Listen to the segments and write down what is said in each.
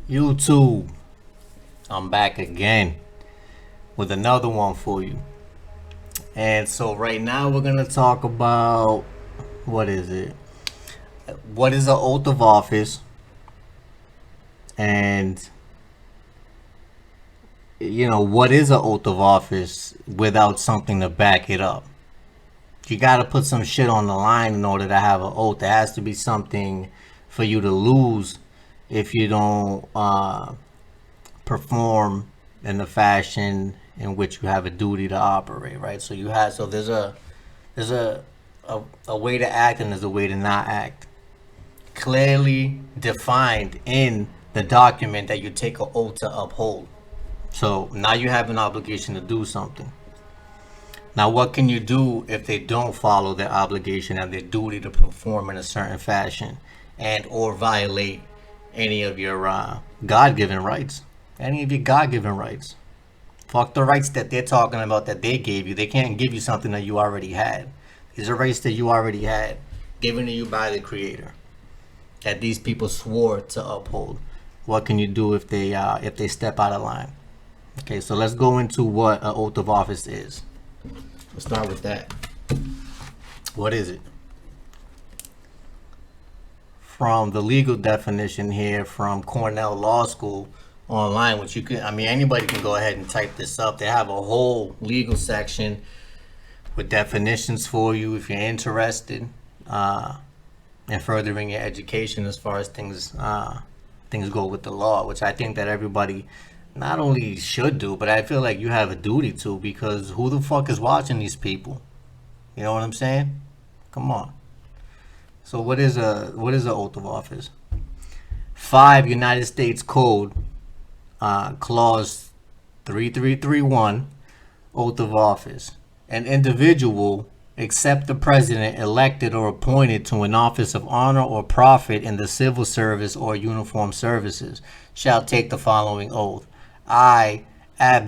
YouTube, I'm back again with another one for you. And so right now we're gonna talk about what is it? What is an oath of office? And what is an oath of office without something to back it up? You gotta put some shit on the line in order to have an oath. There has to be something for you to lose if you don't perform in the fashion in which you have a duty to operate, right? So there's a way to act and there's a way to not act, clearly defined in the document that you take an oath to uphold. So now you have an obligation to do something. Now, what can you do if they don't follow their obligation and their duty to perform in a certain fashion, and or violate any of your God-given rights? Any of your God-given rights? Fuck the rights that they're talking about that they gave you. They can't give you something that you already had. These are rights that you already had, given to you by the Creator, that these people swore to uphold. What can you do if they step out of line? Okay, so let's go into what an oath of office is. Let's start with that. What is it? From the legal definition here from Cornell Law School online, which you can, anybody can go ahead and type this up. They have a whole legal section with definitions for you if you're interested in furthering your education as far as things go with the law, which I think that everybody not only should do, but I feel like you have a duty to, because who the fuck is watching these people? You know what I'm saying? Come on. So what is a oath of office? 5 United States Code, clause 3331, oath of office. An individual, except the president, elected or appointed to an office of honor or profit in the civil service or uniformed services, shall take the following oath. I,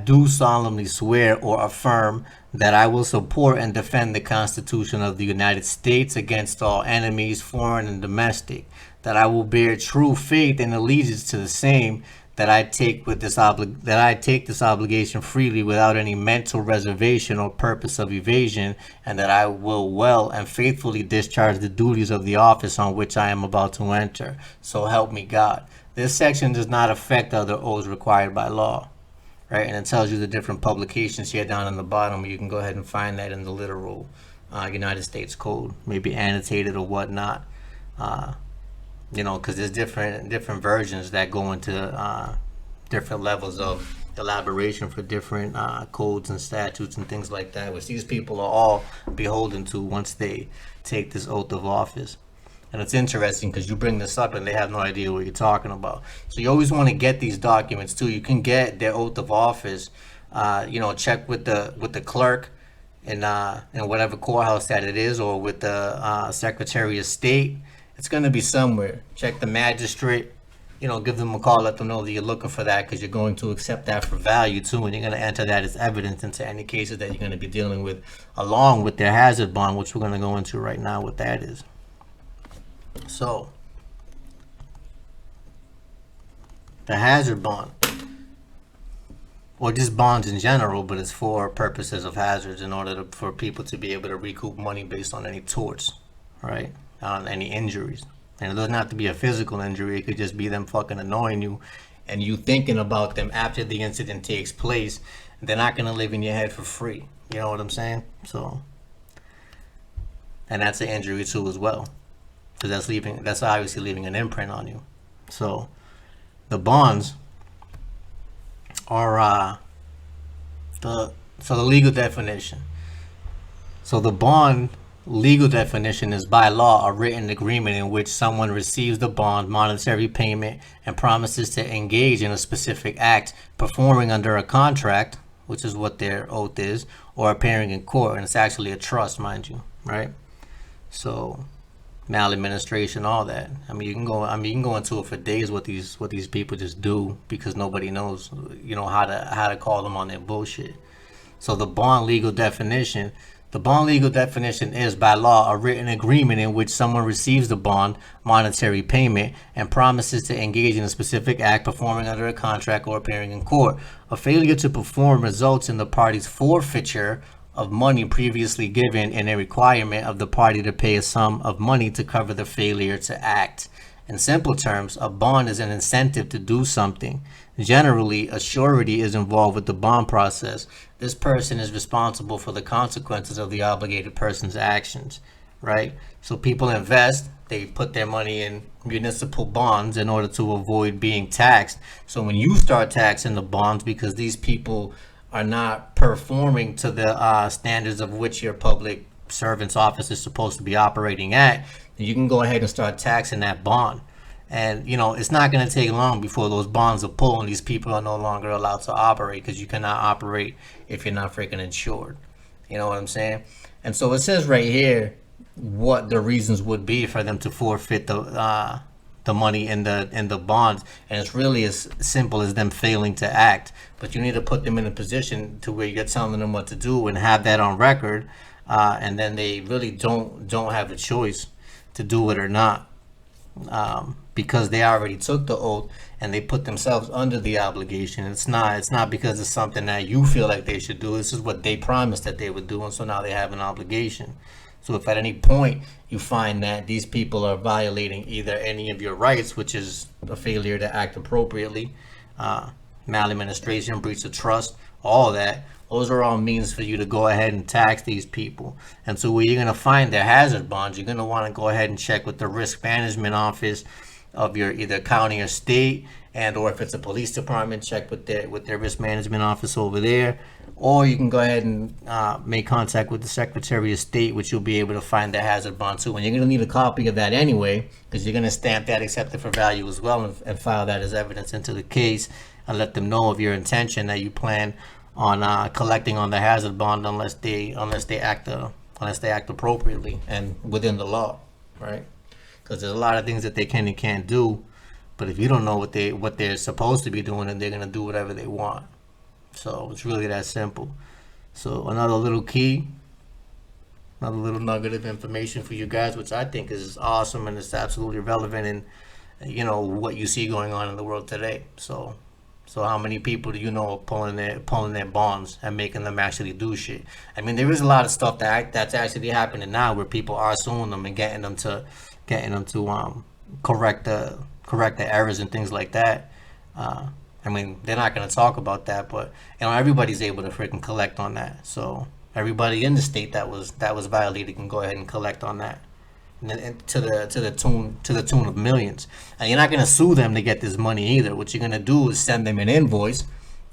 do solemnly swear or affirm that I will support and defend the Constitution of the United States against all enemies, foreign and domestic, that I will bear true faith and allegiance to the same, that I take this obligation freely without any mental reservation or purpose of evasion, and that I will well and faithfully discharge the duties of the office on which I am about to enter. So help me God. This section does not affect other oaths required by law, right? And it tells you the different publications here down in the bottom. You can go ahead and find that in the literal United States Code, maybe annotated or whatnot. Because there's different versions that go into different levels of elaboration for different codes and statutes and things like that, which these people are all beholden to once they take this oath of office. And it's interesting because you bring this up and they have no idea what you're talking about. So you always want to get these documents too. You can get their oath of office. Check with the clerk in whatever courthouse that it is, or with the Secretary of State. It's going to be somewhere. Check the magistrate. Give them a call. Let them know that you're looking for that, because you're going to accept that for value too, and you're going to enter that as evidence into any cases that you're going to be dealing with, along with their hazard bond, which we're going to go into right now. What that is. So, the hazard bond, or just bonds in general, but it's for purposes of hazards, in order for people to be able to recoup money based on any torts, right? On any injuries. And it doesn't have to be a physical injury. It could just be them fucking annoying you and you thinking about them after the incident takes place. They're not going to live in your head for free. You know what I'm saying? So, and that's an injury too as well, because that's obviously leaving an imprint on you. So the bonds are the legal definition. So the bond legal definition is, by law, a written agreement in which someone receives the bond, monetary payment, and promises to engage in a specific act, performing under a contract, which is what their oath is, or appearing in court. And it's actually a trust, mind you, right? So maladministration, all that. You can go into it for days what these people just do, because nobody knows how to call them on their bullshit. So the bond legal definition The bond legal definition is, by law, a written agreement in which someone receives the bond, monetary payment, and promises to engage in a specific act, performing under a contract or appearing in court. A failure to perform results in the party's forfeiture of money previously given and a requirement of the party to pay a sum of money to cover the failure to act. In simple terms, a bond is an incentive to do something. Generally, a surety is involved with the bond process. This person is responsible for the consequences of the obligated person's actions, right? So people invest, they put their money in municipal bonds in order to avoid being taxed. So when you start taxing the bonds because these people are not performing to the standards of which your public servant's office is supposed to be operating at, then you can go ahead and start taxing that bond. And, you know, it's not going to take long before those bonds are pulled and these people are no longer allowed to operate, because you cannot operate if you're not freaking insured. You know what I'm saying? And so it says right here what the reasons would be for them to forfeit the money in the bonds, and it's really as simple as them failing to act. But you need to put them in a position to where you're telling them what to do and have that on record, and then they really don't have a choice to do it or not, because they already took the oath and they put themselves under the obligation. It's not because it's something that you feel like they should do. This is what they promised that they would do, and so now they have an obligation. So if at any point you find that these people are violating either any of your rights, which is a failure to act appropriately, maladministration, breach of trust, all that, those are all means for you to go ahead and tax these people. And so where you're going to find their hazard bonds, you're going to want to go ahead and check with the risk management office of your either county or state, and or if it's a police department, check with their risk management office over there. Or you can go ahead and make contact with the Secretary of State, which you'll be able to find the hazard bond too. And you're going to need a copy of that anyway, because you're going to stamp that accepted for value as well, and file that as evidence into the case, and let them know of your intention that you plan on collecting on the hazard bond unless they act appropriately and within the law, right? Because there's a lot of things that they can and can't do, but if you don't know what they're supposed to be doing, then they're going to do whatever they want. So it's really that simple. So another little key, another little nugget of information for you guys, which I think is awesome and it's absolutely relevant in, you know, what you see going on in the world today. So how many people do you know are pulling their bonds and making them actually do shit? I mean, there is a lot of stuff that's actually happening now where people are suing them and getting them to correct the errors and things like that. I mean, they're not going to talk about that, but you know, everybody's able to freaking collect on that. So everybody in the state that was violated can go ahead and collect on that, and to the tune of millions. And you're not going to sue them to get this money either. What you're going to do is send them an invoice,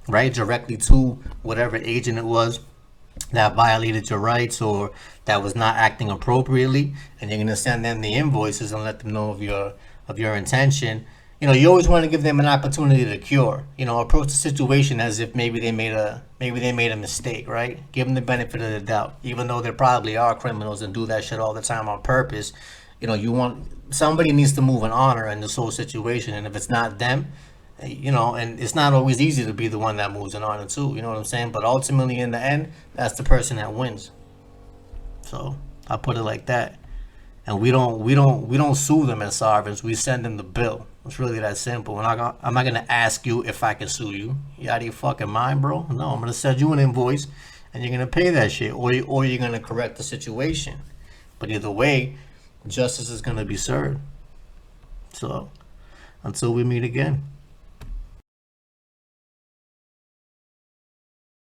right, directly to whatever agent it was that violated your rights or that was not acting appropriately, and you're going to send them the invoices and let them know of your intention. You know, you always want to give them an opportunity to cure. You know, approach the situation as if maybe they made a mistake, right? Give them the benefit of the doubt, even though there probably are criminals and do that shit all the time on purpose. You know, somebody needs to move an honor in this whole situation, and if it's not them, you know, and it's not always easy to be the one that moves an honor too. You know what I'm saying? But ultimately, in the end, that's the person that wins. So I put it like that. And we don't sue them as sovereigns. We send them the bill. It's really that simple. I'm not gonna ask you if I can sue you. You out of your fucking mind, bro? No, I'm gonna send you an invoice, and you're gonna pay that shit, or you're gonna correct the situation. But either way, justice is gonna be served. So until we meet again.